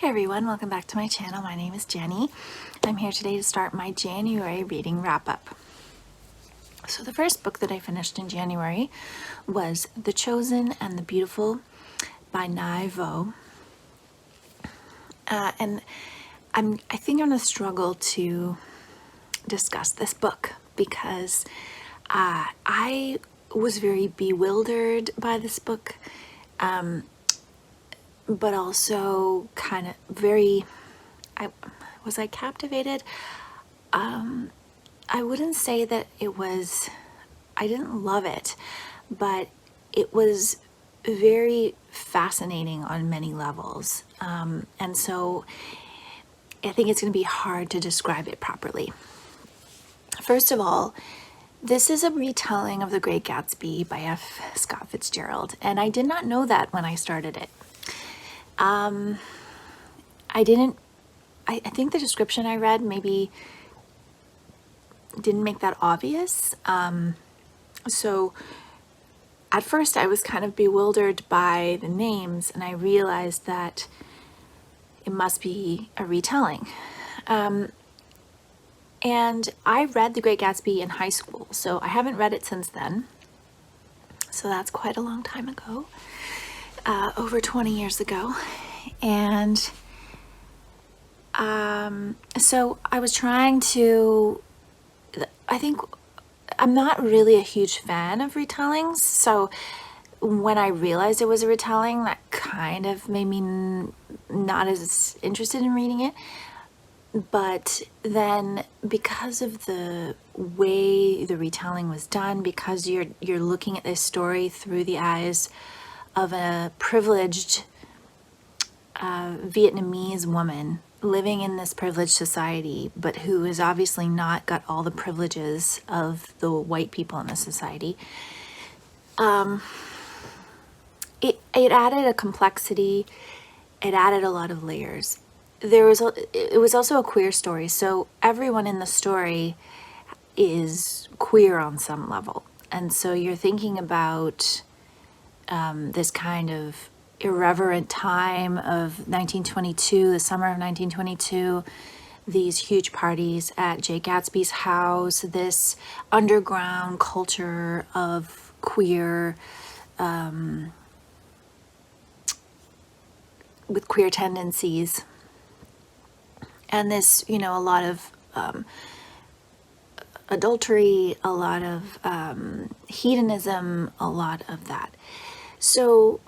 everyone, welcome back to my channel. My name is Jenny. I'm here today to start my January reading wrap-up. So the first book that I finished in January was The Chosen and the Beautiful by Nghi. And I think I'm going to struggle to discuss this book because I was very bewildered by this book, but also kind of very, was I captivated? I wouldn't say that it was, I didn't love it, but it was very fascinating on many levels. And so I think it's going to be hard to describe it properly. First of all, this is a retelling of The Great Gatsby by F. Scott Fitzgerald, and I did not know that when I started it. I think the description I read maybe didn't make that obvious. So at first I was kind of bewildered by the names, and I realized that it must be a retelling. And I read The Great Gatsby in high school, so I haven't read it since then. So that's quite a long time ago, over 20 years ago. And so I was trying to, I think I'm not really a huge fan of retellings. So when I realized it was a retelling, that kind of made me not as interested in reading it. But then because of the way the retelling was done, because you're looking at this story through the eyes of a privileged Vietnamese woman living in this privileged society, but who has obviously not got all the privileges of the white people in the society, it added a complexity, it added a lot of layers. It was also a queer story, so everyone in the story is queer on some level. And so you're thinking about this kind of irreverent time of 1922, the summer of 1922, these huge parties at Jay Gatsby's house, this underground culture of queer, with queer tendencies. And this, a lot of adultery, a lot of hedonism, a lot of that. So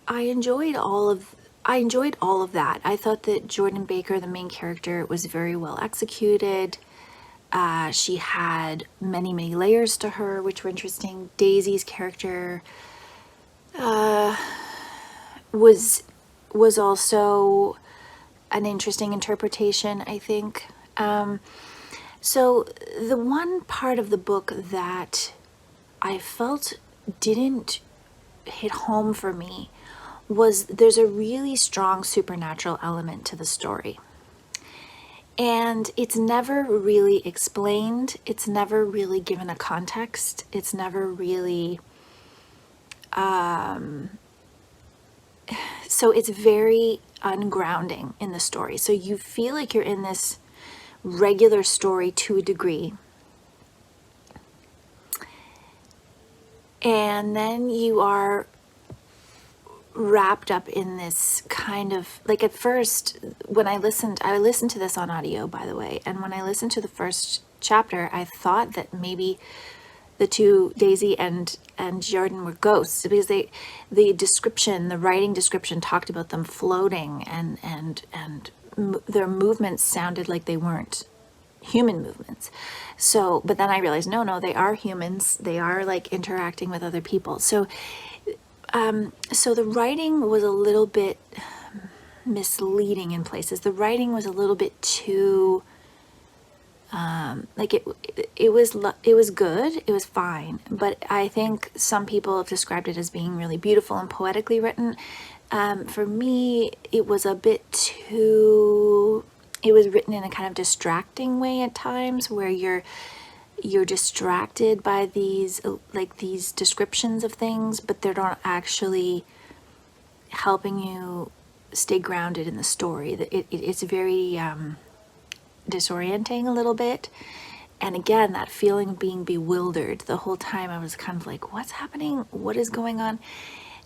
I enjoyed all of that. I thought that Jordan Baker, the main character, was very well executed. She had many, many layers to her, which were interesting. Daisy's character was also an interesting interpretation, I think. So the one part of the book that I felt didn't hit home for me was there's a really strong supernatural element to the story. And it's never really explained. It's never really given a context. It's never really... So it's very ungrounding in the story. So you feel like you're in this regular story to a degree. And then you are wrapped up in this kind of, like, at first when I listened to this on audio, by the way, and when I listened to the first chapter, I thought that maybe the two, Daisy and Jordan, were ghosts, because the writing description talked about them floating, and their movements sounded like they weren't human movements. So, but then I realized, no, they are humans. They are like interacting with other people. So, so the writing was a little bit misleading in places. The writing was a little bit too, like it was good, it was fine, but I think some people have described it as being really beautiful and poetically written. For me, it was a bit too, it was written in a kind of distracting way at times, where you're distracted by these descriptions of things, but they're not actually helping you stay grounded in the story. It's very disorienting a little bit. And again, that feeling of being bewildered the whole time, I was kind of like, what's happening? What is going on?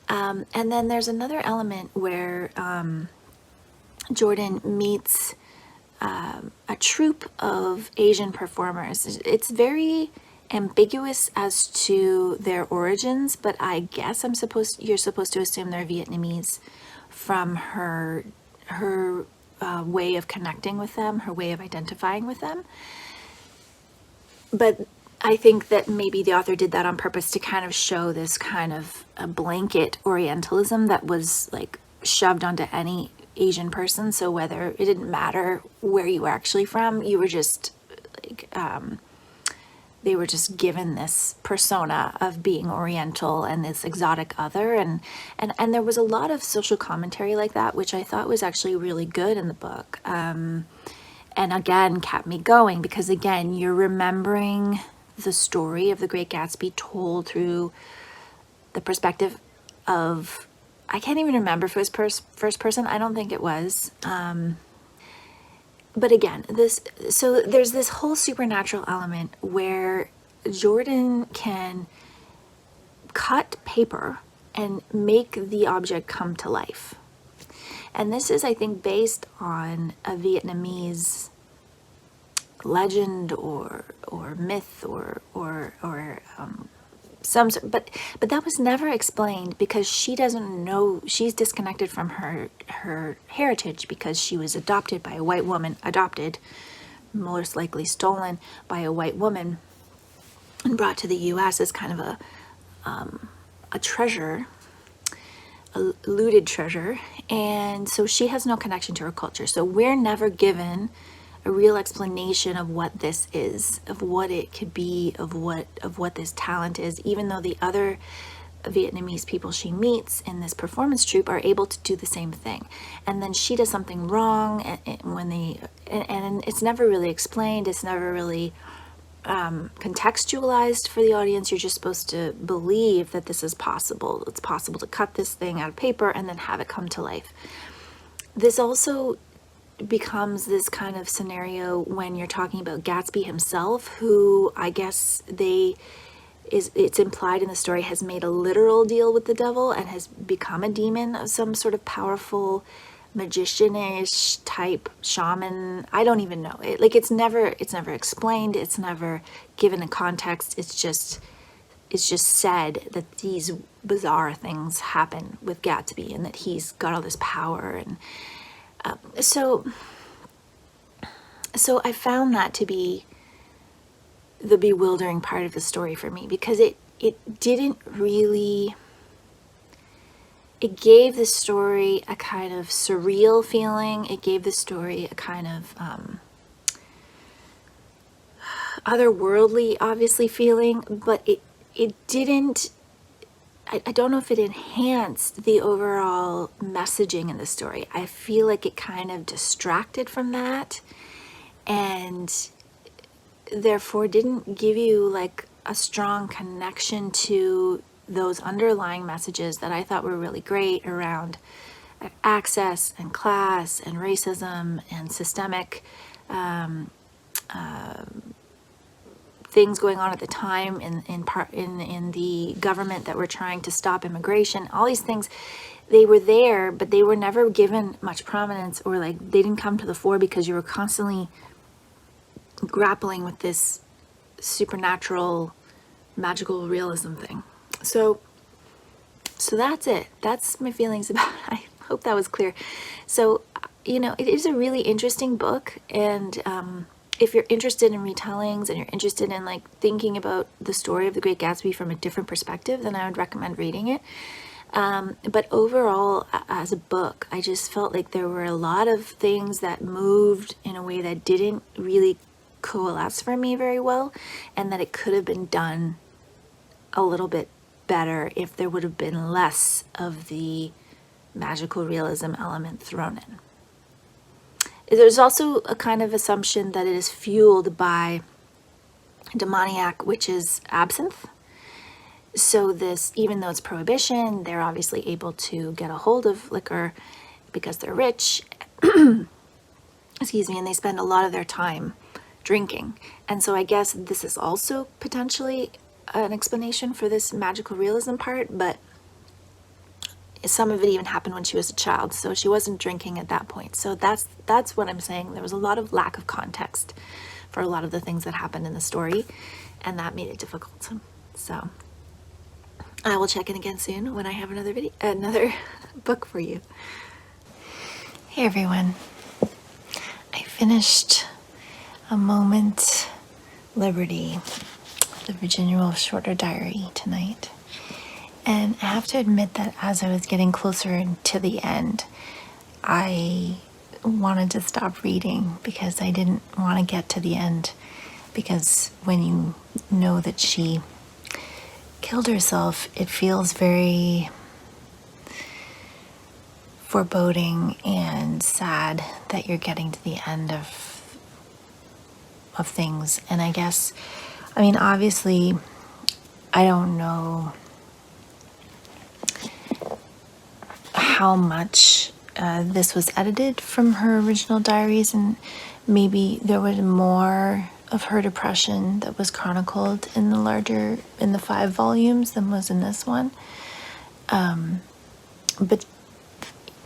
And then there's another element where Jordan meets a troupe of Asian performers. It's very ambiguous as to their origins, but I guess you're supposed to assume they're Vietnamese from her way of connecting with them, her way of identifying with them. But I think that maybe the author did that on purpose to kind of show this kind of a blanket Orientalism that was like shoved onto any Asian person. So whether it didn't matter where you were actually from, you were just like, they were just given this persona of being Oriental and this exotic other. And there was a lot of social commentary like that, which I thought was actually really good in the book. And again, kept me going because again, you're remembering the story of the Great Gatsby told through the perspective of, I can't even remember if it was first person. I don't think it was. But again, so there's this whole supernatural element where Jordan can cut paper and make the object come to life. And this is, I think, based on a Vietnamese legend or myth or some, but that was never explained because she doesn't know, she's disconnected from her heritage because she was adopted by a white woman, most likely stolen by a white woman and brought to the US as kind of a treasure, a looted treasure. And so she has no connection to her culture. So we're never given a real explanation of what this is, of what it could be, of what this talent is, even though the other Vietnamese people she meets in this performance troupe are able to do the same thing. And then she does something wrong and it's never really explained, it's never really contextualized for the audience. You're just supposed to believe that this is possible. It's possible to cut this thing out of paper and then have it come to life. This also becomes this kind of scenario when you're talking about Gatsby himself, who I guess it's implied in the story has made a literal deal with the devil and has become a demon of some sort of powerful magician-ish type shaman. I don't even know. It's never explained, it's never given a context. It's just said that these bizarre things happen with Gatsby and that he's got all this power. And so I found that to be the bewildering part of the story for me, because it didn't really, it gave the story a kind of surreal feeling. It gave the story a kind of otherworldly, obviously, feeling, but it didn't, I don't know if it enhanced the overall messaging in the story. I feel like it kind of distracted from that and therefore didn't give you like a strong connection to those underlying messages that I thought were really great around access and class and racism and systemic things going on at the time in the government that were trying to stop immigration. All these things, they were there, but they were never given much prominence, or like they didn't come to the fore because you were constantly grappling with this supernatural magical realism thing. So that's it. That's my feelings about it. I hope that was clear. So, it is a really interesting book, and if you're interested in retellings and you're interested in like thinking about the story of the Great Gatsby from a different perspective, then I would recommend reading it. But overall, as a book, I just felt like there were a lot of things that moved in a way that didn't really coalesce for me very well, and that it could have been done a little bit better if there would have been less of the magical realism element thrown in. There's also a kind of assumption that it is fueled by Demoniac, which is absinthe. So this, even though it's prohibition, they're obviously able to get a hold of liquor, because they're rich, excuse me, and they spend a lot of their time drinking. And so I guess this is also potentially an explanation for this magical realism part, but some of it even happened when she was a child, so she wasn't drinking at that point. So that's what I'm saying. There was a lot of lack of context for a lot of the things that happened in the story, and that made it difficult. So I will check in again soon when I have another book for you. Hey everyone, I finished A Moment Liberty, the Virginia Woolf shorter diary tonight. And I have to admit that as I was getting closer to the end, I wanted to stop reading because I didn't want to get to the end. Because when you know that she killed herself, it feels very foreboding and sad that you're getting to the end of things. And I guess, I mean, obviously, I don't know how much this was edited from her original diaries, and maybe there was more of her depression that was chronicled in the 5 volumes than was in this one. But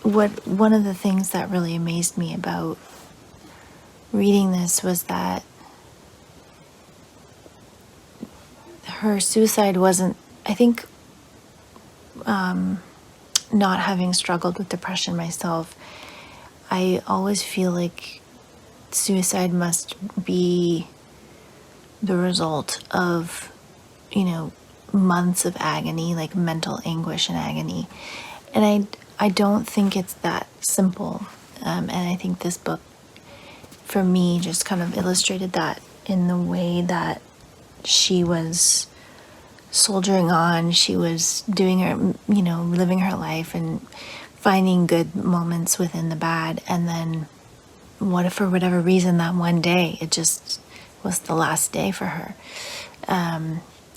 one of the things that really amazed me about reading this was that her suicide wasn't, I think, not having struggled with depression myself, I always feel like suicide must be the result of, months of agony, like mental anguish and agony. And I don't think it's that simple. And I think this book, for me, just kind of illustrated that in the way that she was soldiering on. She was doing her, living her life and finding good moments within the bad. And then what if for whatever reason that one day it just was the last day for her.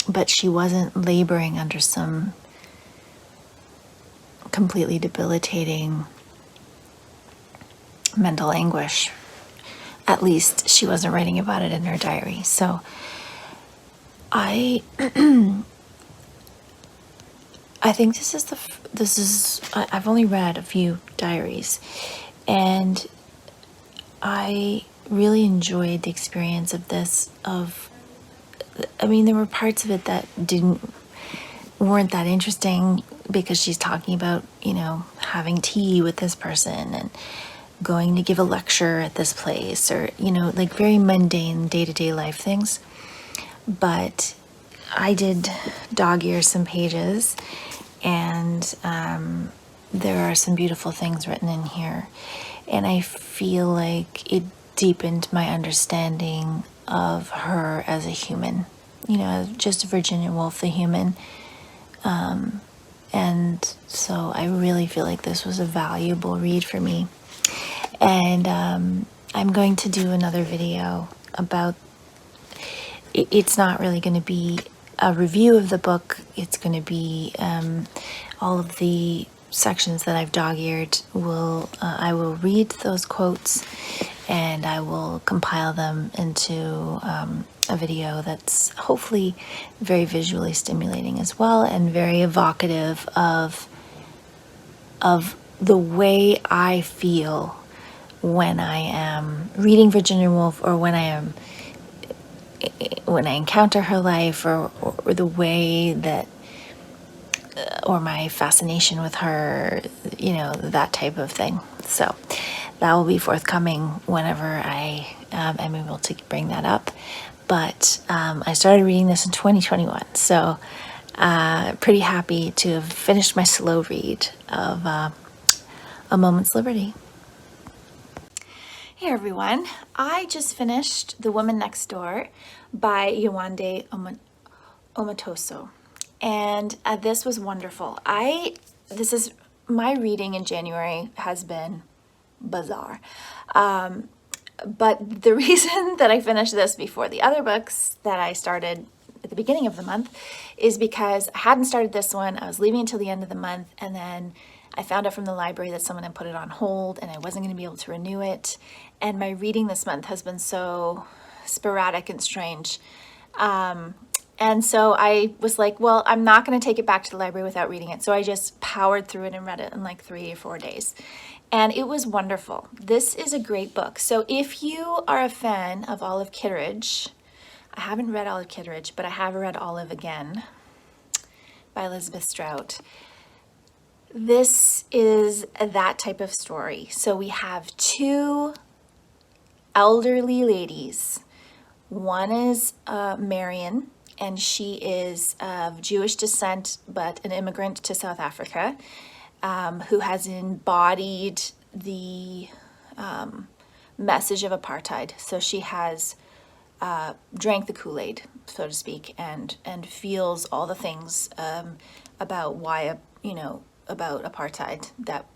But she wasn't laboring under some completely debilitating mental anguish. At least she wasn't writing about it in her diary. So I think I've only read a few diaries, and I really enjoyed the experience of this. There were parts of it that weren't that interesting because she's talking about, having tea with this person and going to give a lecture at this place, or, like very mundane day-to-day life things. But I did dog-ear some pages, and there are some beautiful things written in here. And I feel like it deepened my understanding of her as a human, just Virginia Woolf, the human. And so I really feel like this was a valuable read for me. And I'm going to do another video about, it's not really going to be a review of the book. It's going to be all of the sections that I've dog-eared. I will read those quotes, and I will compile them into a video that's hopefully very visually stimulating as well, and very evocative of the way I feel when I am reading Virginia Woolf, or when I encounter her life, or the way that, or my fascination with her, that type of thing. So that will be forthcoming whenever I am able to bring that up. But I started reading this in 2021, so pretty happy to have finished my slow read of A Moment's Liberty. Hey everyone, I just finished The Woman Next Door by Yewande Omotoso, and this was wonderful. My reading in January has been bizarre, but the reason that I finished this before the other books that I started at the beginning of the month is because I hadn't started this one. I was leaving until the end of the month, and then I found out from the library that someone had put it on hold and I wasn't going to be able to renew it. And my reading this month has been so sporadic and strange. And so I was like, well, I'm not going to take it back to the library without reading it. So I just powered through it and read it in like 3 or 4 days. And it was wonderful. This is a great book. So if you are a fan of Olive Kitteridge, I haven't read Olive Kitteridge, but I have read Olive Again by Elizabeth Strout. This is that type of story. So we have 2 elderly ladies. One is Marion, and she is of Jewish descent, but an immigrant to South Africa, who has embodied the message of apartheid. So she has drank the Kool-Aid, so to speak, and feels all the things about why, about apartheid that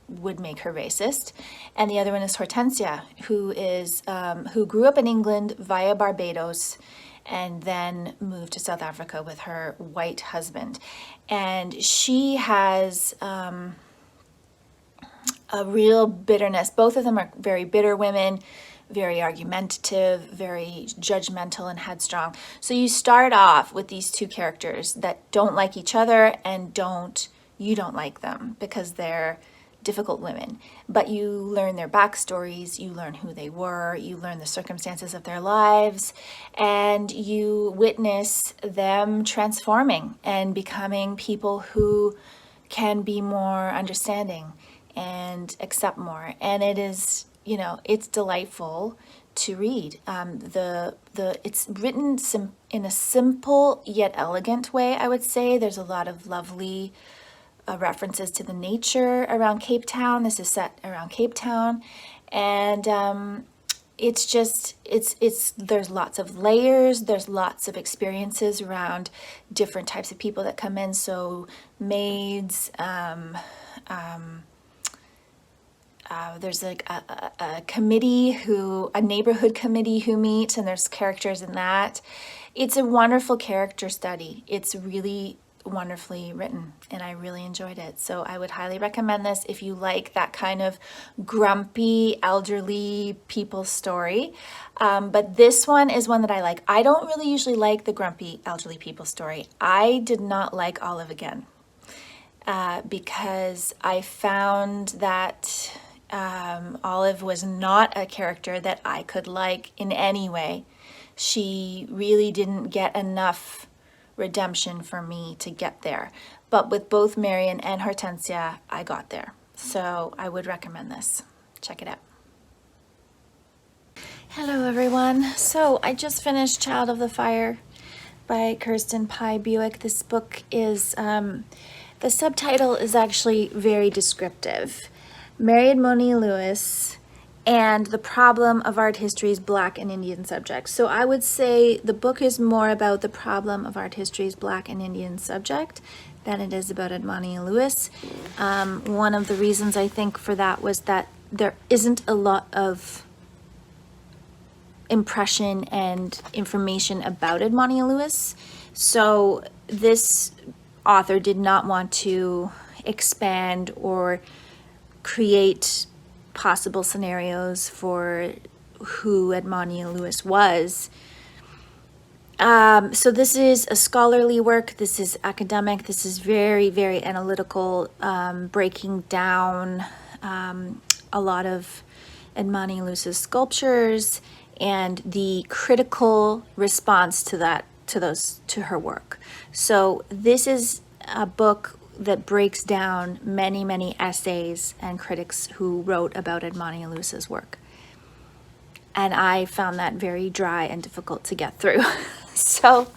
would make her racist. And the other one is Hortensia, who grew up in England via Barbados and then moved to South Africa with her white husband. And she has a real bitterness. Both of them are very bitter women, very argumentative, very judgmental and headstrong. So you start off with these 2 characters that don't like each other and you don't like them because they're difficult women, but you learn their backstories, you learn who they were, you learn the circumstances of their lives, and you witness them transforming and becoming people who can be more understanding and accept more. And it is, it's delightful to read. It's written in a simple yet elegant way, I would say. There's a lot of lovely references to the nature around Cape Town. This is set around Cape Town, and there's lots of layers. There's lots of experiences around different types of people that come in. So maids, there's like a neighborhood committee who meet, and there's characters in that. It's a wonderful character study. It's really wonderfully written, and I really enjoyed it. So I would highly recommend this if you like that kind of grumpy elderly people story. But this one is one that I like. I don't really usually like the grumpy elderly people story. I did not like Olive Again because I found that Olive was not a character that I could like in any way. She really didn't get enough redemption for me to get there. But with both Marion and Hortensia, I got there. So I would recommend this. Check it out. Hello, everyone. So I just finished Child of the Fire by Kirsten Pye Buick. This book is, the subtitle is actually very descriptive. Married Moni Lewis and the problem of art history's Black and Indian subjects. So I would say the book is more about the problem of art history's Black and Indian subject than it is about Edmani Lewis. One of the reasons I think for that was that there isn't a lot of impression and information about Edmani Lewis. So this author did not want to expand or create possible scenarios for who Edmani Lewis was. So this is a scholarly work. This is academic. This is very, very analytical, breaking down a lot of Edmani Lewis's sculptures and the critical response to her work. So this is a book that breaks down many, many essays and critics who wrote about Edmani Lewis's work. And I found that very dry and difficult to get through. So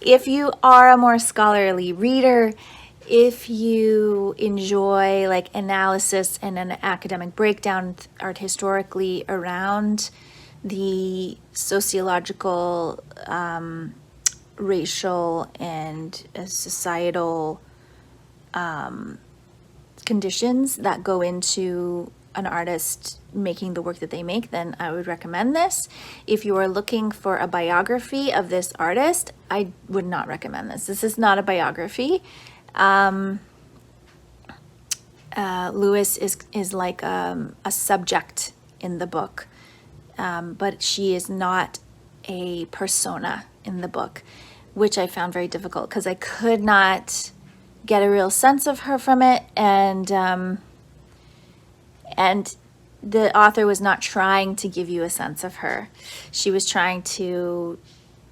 if you are a more scholarly reader, if you enjoy like analysis and an academic breakdown art historically around the sociological, racial, and societal conditions that go into an artist making the work that they make, then I would recommend this. If you are looking for a biography of this artist, I would not recommend this. This is not a biography. Lewis is like a subject in the book, but she is not a persona in the book, which I found very difficult because I could not get a real sense of her from it, and the author was not trying to give you a sense of her. She was trying to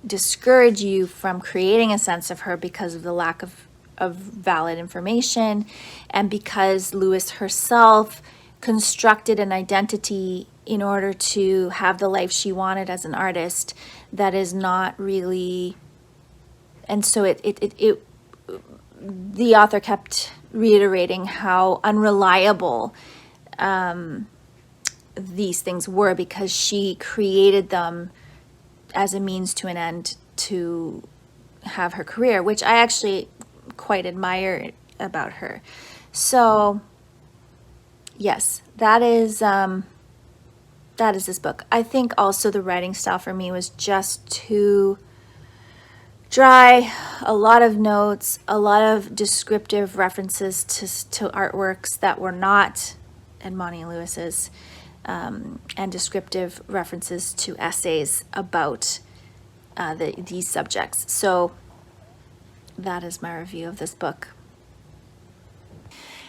discourage you from creating a sense of her because of the lack of valid information, and because Lewis herself constructed an identity in order to have the life she wanted as an artist that is not really. And so the author kept reiterating how unreliable these things were, because she created them as a means to an end to have her career, which I actually quite admire about her. So yes, that is this book. I think also the writing style for me was just too dry. A lot of notes, a lot of descriptive references to artworks that were not Edmond Lewis's, and descriptive references to essays about these subjects. So that is my review of this book.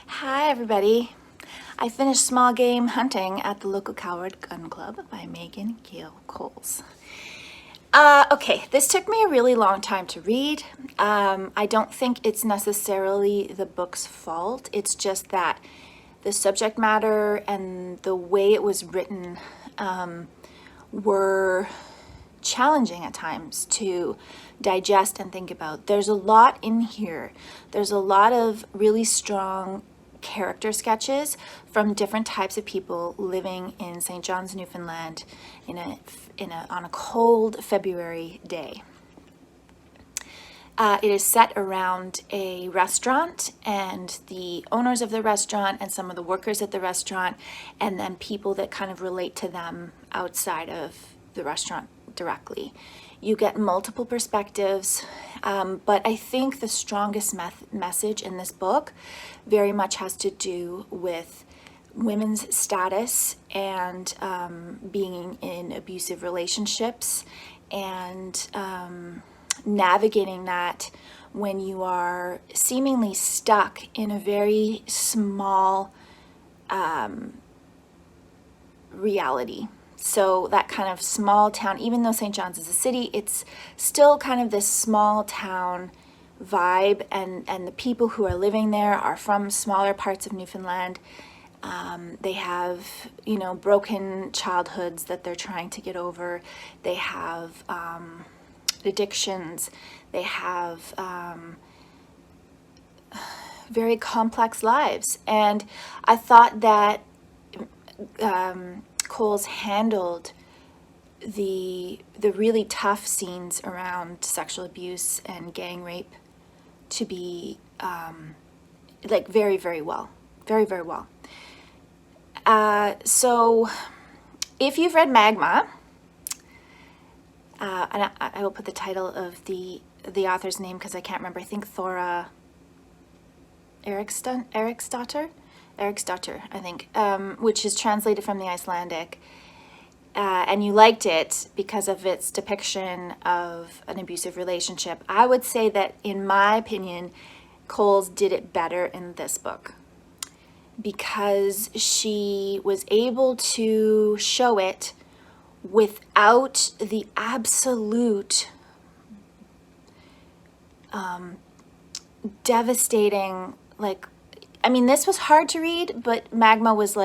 Hi everybody. I finished Small Game Hunting at the Local Coward Gun Club by Megan Gail Coles. Okay, this took me a really long time to read. I don't think it's necessarily the book's fault. It's just that the subject matter and the way it was written were challenging at times to digest and think about. There's a lot in here. There's a lot of really strong character sketches from different types of people living in St. John's, Newfoundland on a cold February day. It is set around a restaurant and the owners of the restaurant and some of the workers at the restaurant, and then people that kind of relate to them outside of the restaurant directly. You get multiple perspectives, but I think the strongest message in this book very much has to do with women's status and being in abusive relationships, and navigating that when you are seemingly stuck in a very small reality. So that kind of small town, even though St. John's is a city, it's still kind of this small town vibe, and the people who are living there are from smaller parts of Newfoundland. They have, broken childhoods that they're trying to get over. They have addictions. They have very complex lives. And I thought that Coles handled the really tough scenes around sexual abuse and gang rape to be very, very well. Very, very well. So if you've read Magma, and I will put the title of the author's name because I can't remember. I think Þóra Eiríksdóttir, I think, which is translated from the Icelandic, and you liked it because of its depiction of an abusive relationship. I would say that, in my opinion, Coles did it better in this book, because she was able to show it without the absolute devastating, this was hard to read, but Magma was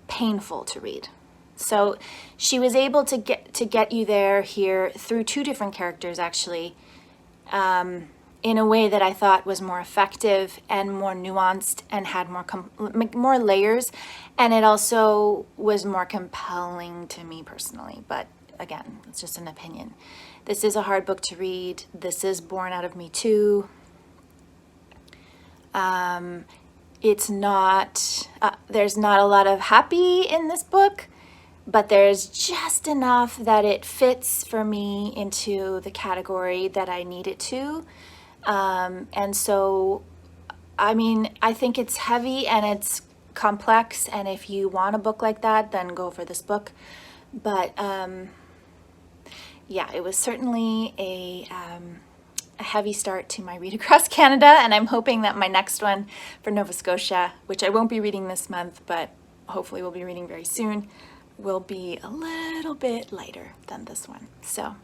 painful to read. So she was able to get you there here through two different characters, actually, in a way that I thought was more effective and more nuanced and had more layers, and it also was more compelling to me personally. But again, it's just an opinion. This is a hard book to read. This is born out of Me Too. It's not, there's not a lot of happy in this book, but there's just enough that it fits for me into the category that I need it to. And so I mean, I think it's heavy and it's complex, and if you want a book like that, then go for this book. But yeah, it was certainly a heavy start to my read across Canada, and I'm hoping that my next one for Nova Scotia, which I won't be reading this month, but hopefully we'll be reading very soon, will be a little bit lighter than this one. So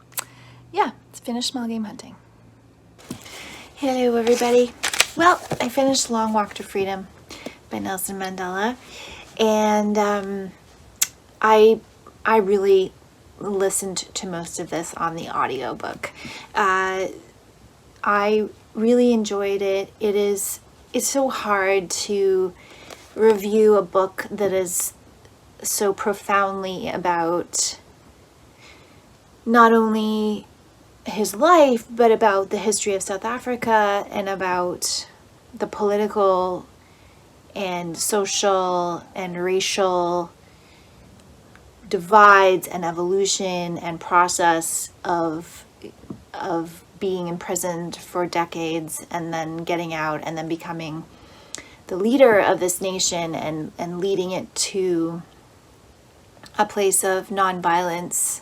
yeah, it's finished small game hunting. Hello everybody. Well, I finished Long Walk to Freedom by Nelson Mandela, and I really listened to most of this on the audiobook. I really enjoyed it. It's so hard to review a book that is so profoundly about not only his life, but about the history of South Africa and about the political and social and racial divides and evolution and process of being imprisoned for decades and then getting out and then becoming the leader of this nation and leading it to a place of nonviolence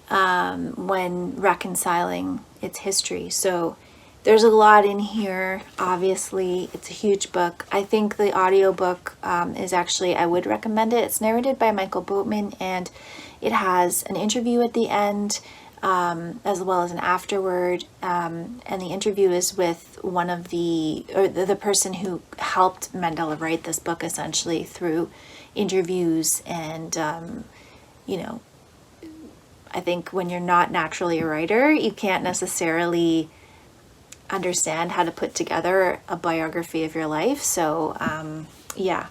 when reconciling its history. So there's a lot in here. Obviously, it's a huge book. I think the audiobook is actually, I would recommend it. It's narrated by Michael Boatman, and it has an interview at the end, as well as an afterword. And the interview is with one of the person who helped Mandela write this book, essentially, through interviews. And, you know, I think when you're not naturally a writer, you can't necessarily understand how to put together a biography of your life. So yeah,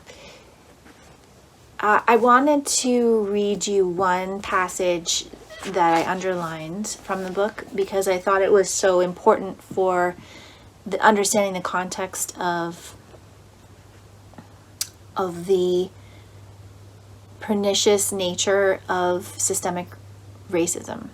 I wanted to read you one passage that I underlined from the book because I thought it was so important for the understanding the context of the pernicious nature of systemic racism.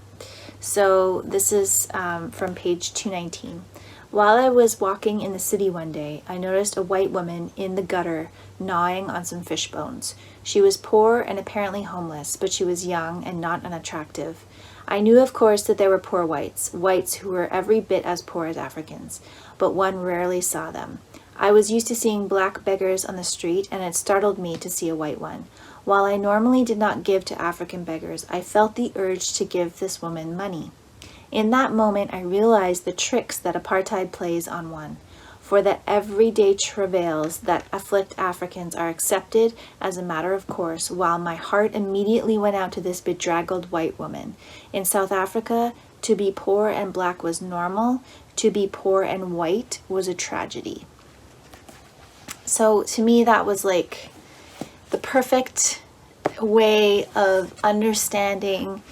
So this is from page 219. While I was walking in the city one day, I noticed a white woman in the gutter gnawing on some fish bones. She was poor and apparently homeless, but she was young and not unattractive. I knew, of course, that there were poor whites who were every bit as poor as Africans, but one rarely saw them. I was used to seeing black beggars on the street, and it startled me to see a white one. While I normally did not give to African beggars, I felt the urge to give this woman money. In that moment, I realized the tricks that apartheid plays on one, for that everyday travails that afflict Africans are accepted as a matter of course, while my heart immediately went out to this bedraggled white woman. In South Africa, to be poor and black was normal. To be poor and white was a tragedy. So to me, that was like the perfect way of understanding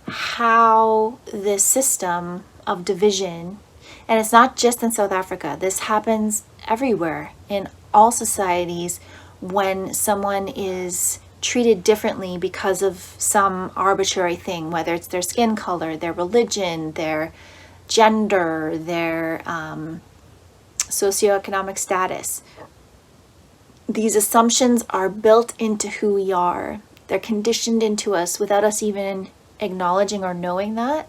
how this system of division, and it's not just in South Africa, this happens everywhere in all societies when someone is treated differently because of some arbitrary thing, whether it's their skin color, their religion, their gender, their socioeconomic status. These assumptions are built into who we are. They're conditioned into us without us even acknowledging or knowing that.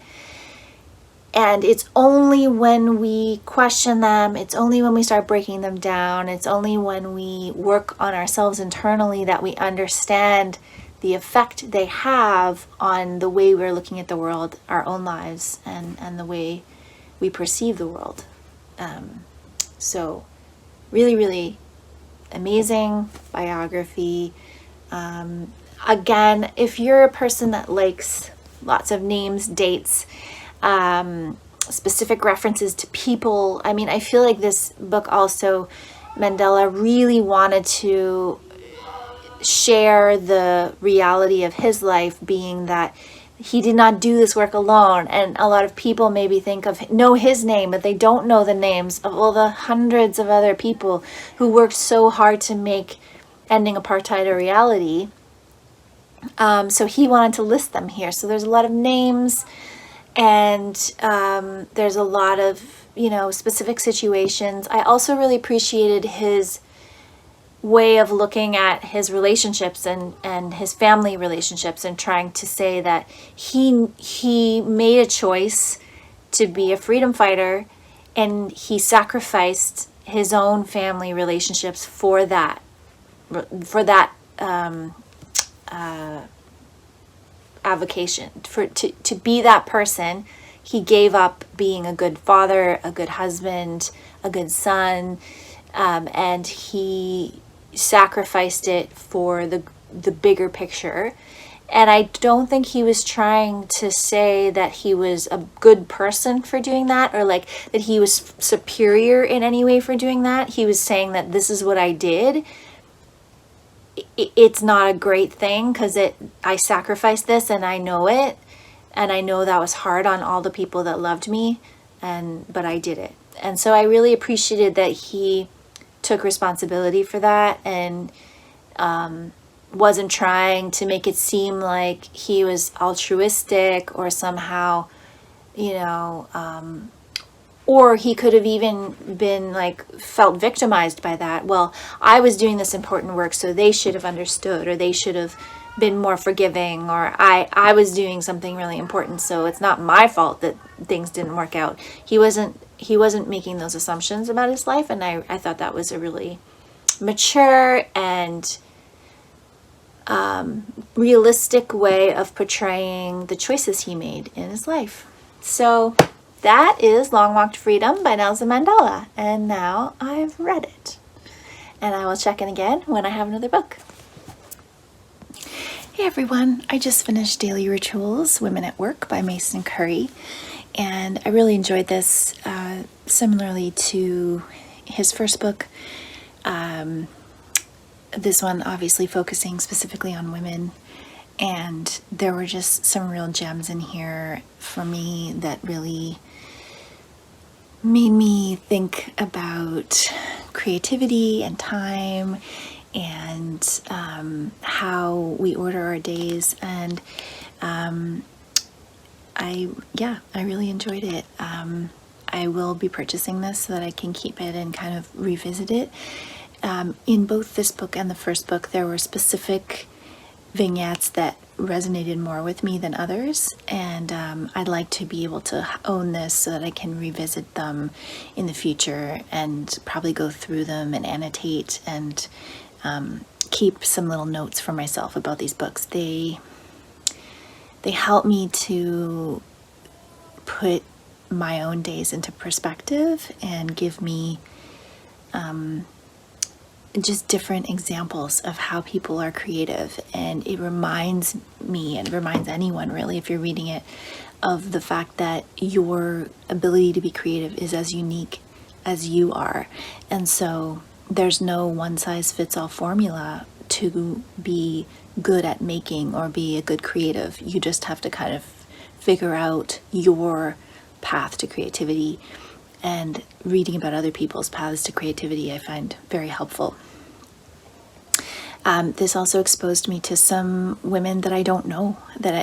And it's only when we question them, it's only when we start breaking them down, it's only when we work on ourselves internally that we understand the effect they have on the way we're looking at the world, our own lives, and the way we perceive the world. So really, really amazing biography. Again, if you're a person that likes lots of names, dates, specific references to people, I mean, I feel like this book also, Mandela really wanted to share the reality of his life, being that he did not do this work alone. And a lot of people maybe know his name, but they don't know the names of all the hundreds of other people who worked so hard to make ending apartheid a reality. So he wanted to list them here. So there's a lot of names And there's a lot of, specific situations. I also really appreciated his way of looking at his relationships and his family relationships, and trying to say that he made a choice to be a freedom fighter, and he sacrificed his own family relationships for that avocation, to be that person. He gave up being a good father, a good husband, a good son, and he sacrificed it for the bigger picture. And I don't think he was trying to say that he was a good person for doing that, or like that he was superior in any way for doing that. He was saying that this is what I did. It's not a great thing because I sacrificed this, and I know it, and I know that was hard on all the people that loved me, but I did it. And so I really appreciated that he took responsibility for that, and wasn't trying to make it seem like he was altruistic or somehow, or he could have even been felt victimized by that. Well, I was doing this important work, so they should have understood, or they should have been more forgiving, or I was doing something really important, so it's not my fault that things didn't work out. He wasn't making those assumptions about his life, and I thought that was a really mature and realistic way of portraying the choices he made in his life. So that is Long Walk to Freedom by Nelson Mandela, and now I've read it. And I will check in again when I have another book. Hey everyone, I just finished Daily Rituals, Women at Work by Mason Currey, and I really enjoyed this, similarly to his first book. This one obviously focusing specifically on women, and there were just some real gems in here for me that really made me think about creativity and time, and how we order our days. And I really enjoyed it. I will be purchasing this so that I can keep it and kind of revisit it. In both this book and the first book, there were specific vignettes that resonated more with me than others, and I'd like to be able to own this so that I can revisit them in the future and probably go through them and annotate and keep some little notes for myself about these books. They help me to put my own days into perspective and give me just different examples of how people are creative. And it reminds me, and reminds anyone really, if you're reading it, of the fact that your ability to be creative is as unique as you are. And so there's no one-size-fits-all formula to be good at making or be a good creative. You just have to kind of figure out your path to creativity, and reading about other people's paths to creativity I find very helpful. This also exposed me to some women that I don't know,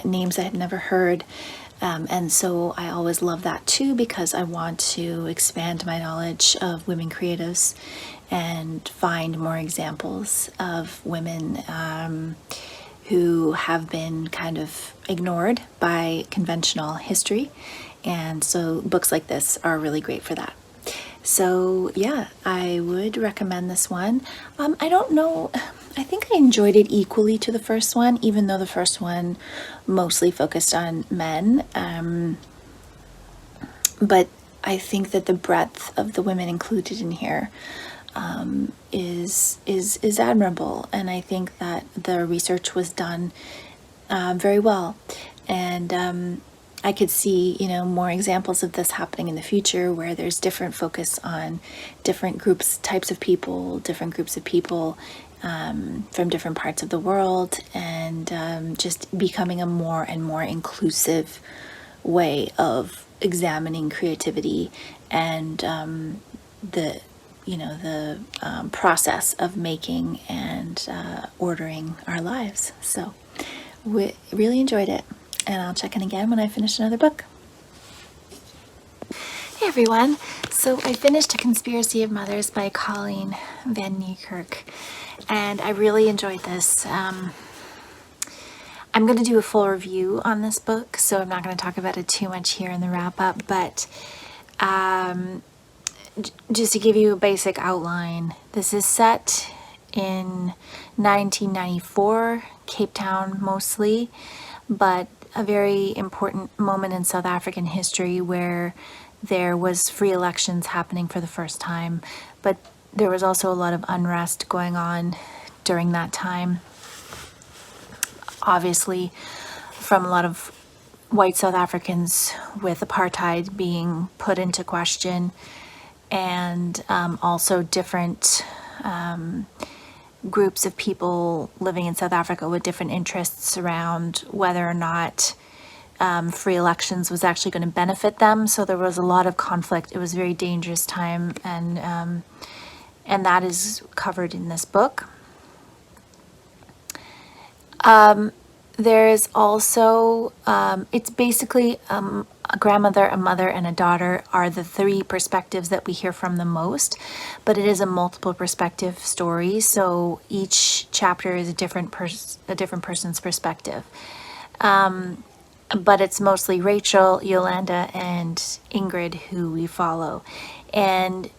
names I had never heard. And so I always love that too, because I want to expand my knowledge of women creatives and find more examples of women who have been kind of ignored by conventional history. And so books like this are really great for that. So yeah, I would recommend this one. I don't know, I think I enjoyed it equally to the first one, even though the first one mostly focused on men. But I think that the breadth of the women included in here is admirable, and I think that the research was done very well. And I could see, more examples of this happening in the future, where there's different focus on different types of people, different groups of people from different parts of the world, and just becoming a more and more inclusive way of examining creativity and the process of making and ordering our lives. So we really enjoyed it. And I'll check in again when I finish another book. everyone. So I finished A Conspiracy of Mothers by Colleen van Niekerk, and I really enjoyed this. I'm going to do a full review on this book, so I'm not going to talk about it too much here in the wrap-up, but just to give you a basic outline, this is set in 1994, Cape Town mostly, but a very important moment in South African history where there was free elections happening for the first time, but there was also a lot of unrest going on during that time. Obviously, from a lot of white South Africans with apartheid being put into question, and also different groups of people living in South Africa with different interests around whether or not free elections was actually going to benefit them. So there was a lot of conflict. It was a very dangerous time, and that is covered in this book. There is also, it's basically a grandmother, a mother, and a daughter are the three perspectives that we hear from the most, but it is a multiple perspective story. So each chapter is a different person's perspective. But it's mostly Rachel, Yewande, and Ingrid who we follow. And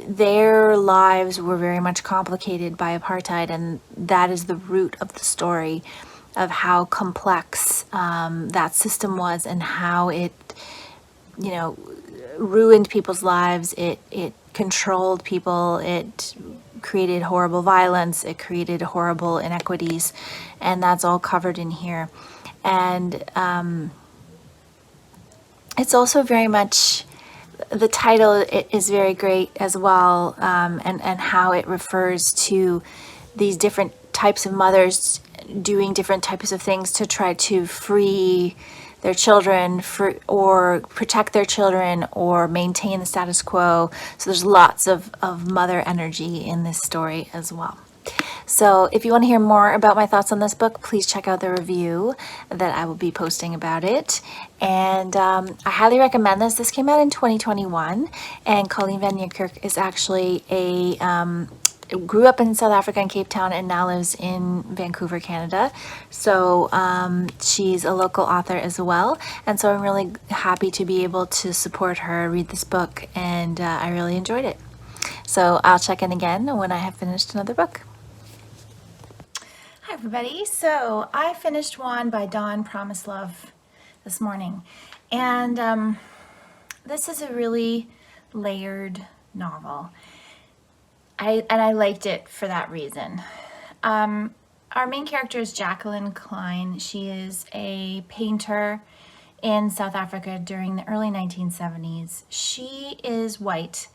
their lives were very much complicated by apartheid, and that is the root of the story of how complex that system was and how it, ruined people's lives. It controlled people. It created horrible violence. It created horrible inequities, and that's all covered in here. And it's also very much, the title is very great as well, and how it refers to these different types of mothers doing different types of things to try to free their children or protect their children or maintain the status quo. So there's lots of mother energy in this story as well. So if you want to hear more about my thoughts on this book, please check out the review that I will be posting about it. And I highly recommend this. This came out in 2021, and Colleen van Niekerk is actually grew up in South Africa in Cape Town and now lives in Vancouver, Canada. So she's a local author as well. And so I'm really happy to be able to support her, read this book, and I really enjoyed it. So I'll check in again when I have finished another book. Hi everybody. So I finished one by Dawn Promislow this morning. And this is a really layered novel. I liked it for that reason. Our main character is Jacqueline Klein. She is a painter in South Africa during the early 1970s. She is white,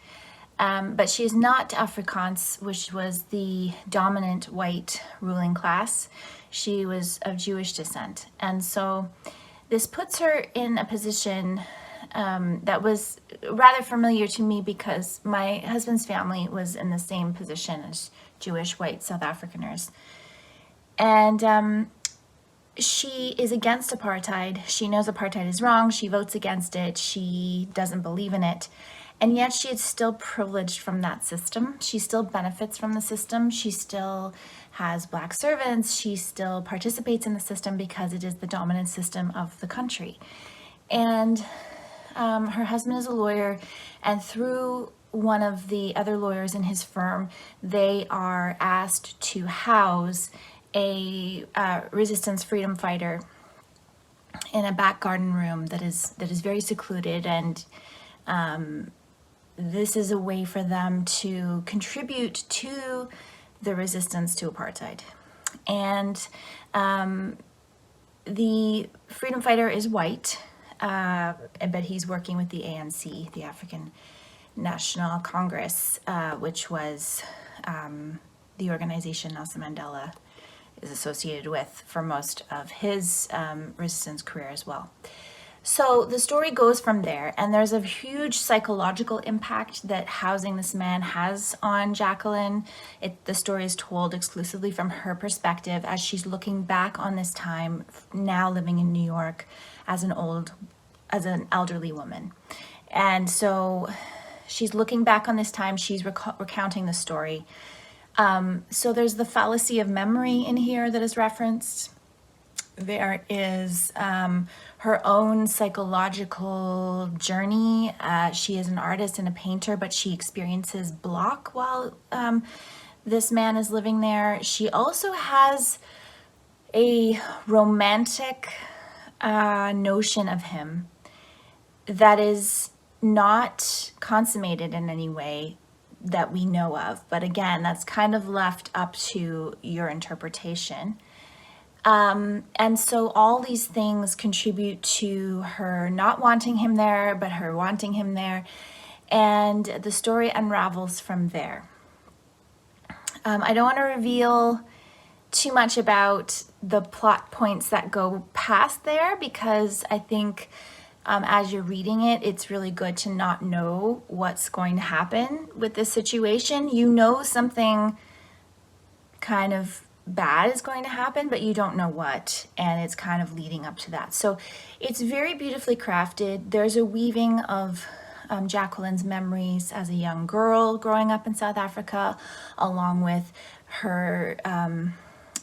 but she is not Afrikaans, which was the dominant white ruling class. She was of Jewish descent. And so this puts her in a position that was rather familiar to me because my husband's family was in the same position as Jewish white South Africaners. And she is against apartheid. She knows apartheid is wrong. She votes against it. She doesn't believe in it. And yet she is still privileged from that system. She still benefits from the system. She still has black servants. She still participates in the system because it is the dominant system of the country. And her husband is a lawyer, and through one of the other lawyers in his firm, they are asked to house a resistance freedom fighter in a back garden room that is very secluded, and this is a way for them to contribute to the resistance to apartheid. And the freedom fighter is white, but he's working with the ANC, the African National Congress, which was the organization Nelson Mandela is associated with for most of his resistance career as well. So the story goes from there, and there's a huge psychological impact that housing this man has on Jacqueline. The story is told exclusively from her perspective as she's looking back on this time, now living in New York as an elderly woman. And so she's looking back on this time, she's recounting the story. So there's the fallacy of memory in here that is referenced. There is her own psychological journey. She is an artist and a painter, but she experiences block while this man is living there. She also has a romantic notion of him that is not consummated in any way that we know of. But again, that's kind of left up to your interpretation. And so all these things contribute to her not wanting him there, but her wanting him there. And the story unravels from there. I don't want to reveal too much about the plot points that go past there, because I think as you're reading it, it's really good to not know what's going to happen with this situation. You know something kind of bad is going to happen, but you don't know what, and it's kind of leading up to that. So it's very beautifully crafted. There's a weaving of Jacqueline's memories as a young girl growing up in South Africa, along with her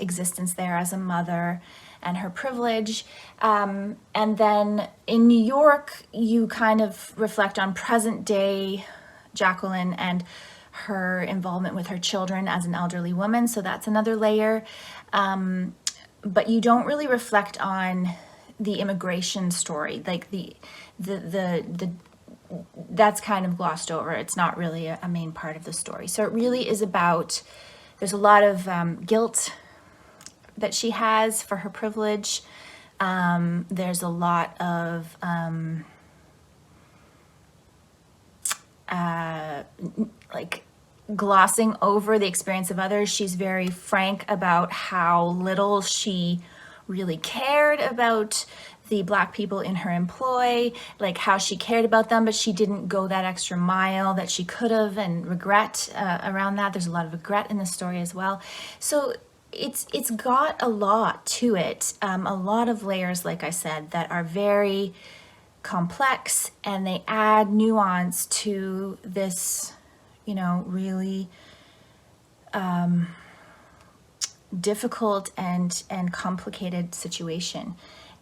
existence there as a mother and her privilege. And then in New York, you kind of reflect on present day Jacqueline and her involvement with her children as an elderly woman. So that's another layer. But you don't really reflect on the immigration story, like the that's kind of glossed over. It's not really a main part of the story. So it really is about, there's a lot of guilt that she has for her privilege. There's a lot of like glossing over the experience of others. She's very frank about how little she really cared about the Black people in her employ, like how she cared about them, but she didn't go that extra mile that she could have, and regret around that. There's a lot of regret in the story as well. So it's got a lot to it, a lot of layers, like I said, that are very complex, and they add nuance to this, you know, really difficult and complicated situation.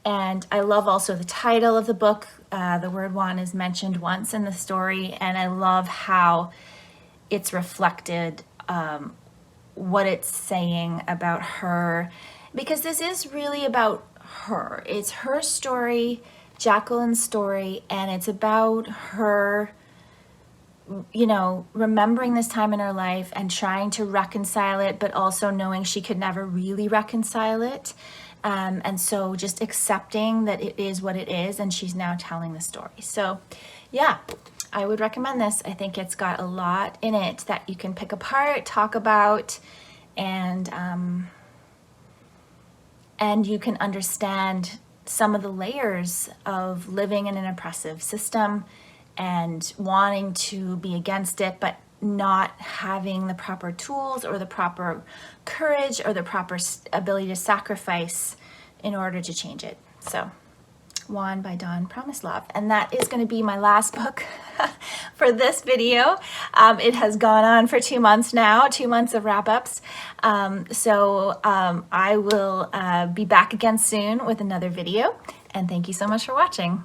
And I love also the title of the book. The word "one" is mentioned once in the story, and I love how it's reflected, what it's saying about her, because this is really about her. It's her story, Jacqueline's story, and it's about her, you know, remembering this time in her life and trying to reconcile it, but also knowing she could never really reconcile it. And so just accepting that it is what it is, and she's now telling the story. So yeah, I would recommend this. I think it's got a lot in it that you can pick apart, talk about, and you can understand some of the layers of living in an oppressive system and wanting to be against it, but not having the proper tools or the proper courage or the proper ability to sacrifice in order to change it. So, Yewande by Dawn Promislow. And that is going to be my last book for this video. It has gone on for 2 months now, 2 months of wrap-ups. I will be back again soon with another video. And thank you so much for watching.